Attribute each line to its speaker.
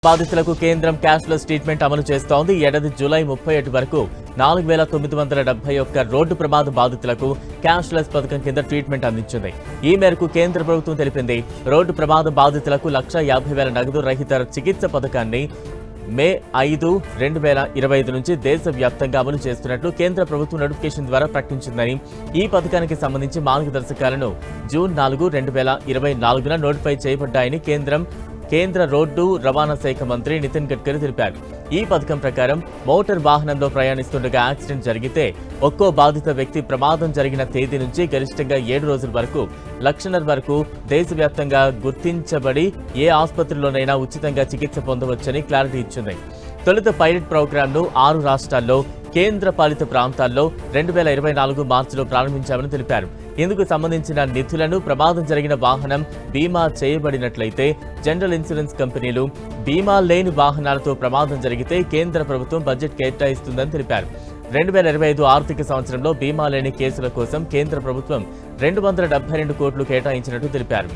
Speaker 1: బాధితులకు కేంద్రం cashless treatment అమలు చేస్తోంది. ఏడాది జూలై 31 వరకు 4971 రోడ్డు ప్రమాద బాధితులకు క్యాష్లెస్ పథకం కింద ట్రీట్మెంట్ అందించింది. ఈ మేరకు కేంద్ర ప్రభుత్వం తెలిపింది. రోడ్డు ప్రమాద బాధితులకు 1,50,000 నగదు రహిత చికిత్స పథకాన్ని మే 5, 2025 నుంచి దేశవ్యాప్తంగా అమలు చేస్తున్నట్లు కేంద్ర ప్రభుత్వం నోటిఫికేషన్ ద్వారా ప్రకటించిందని, ఈ పథకానికి సంబంధించి మార్గదర్శకాలను జూన్ 4, 2024న నోటిఫై చేయబడ్డాయని కేంద్ర రోడ్డు రవాణా శాఖ మంత్రి నితిన్ గడ్కరీ తెలిపారు. ఈ పథకం ప్రకారం మోటార్ వాహనంలో ప్రయాణిస్తుండగా యాక్సిడెంట్ జరిగితే ఒక్కో బాధిత వ్యక్తి ప్రమాదం జరిగిన తేదీ నుంచి గరిష్టంగా 7 రోజుల వరకు 1,50,000 వరకు దేశవ్యాప్తంగా గుర్తించబడి ఏ ఆసుపత్రిలోనైనా ఉచితంగా చికిత్స పొందవచ్చని క్లారిటీ ఇచ్చింది. తొలుత పైలట్ ప్రోగ్రాంను 6 రాష్ట్రాల్లో, కేంద్ర పాలిత ప్రాంతాల్లో 2024 మార్చిలో ప్రారంభించామని తెలిపారు. ఇందుకు సంబంధించిన నిధులను ప్రమాదం జరిగిన వాహనం బీమా చేయబడినట్లయితే జనరల్ ఇన్సూరెన్స్ కంపెనీలు, బీమా లేని వాహనాలతో ప్రమాదం జరిగితే కేంద్ర ప్రభుత్వం బడ్జెట్ కేటాయిస్తుందని తెలిపారు. 2025 ఆర్థిక సంవత్సరంలో బీమా లేని కేసుల కోసం కేంద్ర ప్రభుత్వం 272 కోట్లు కేటాయించినట్టు తెలిపారు.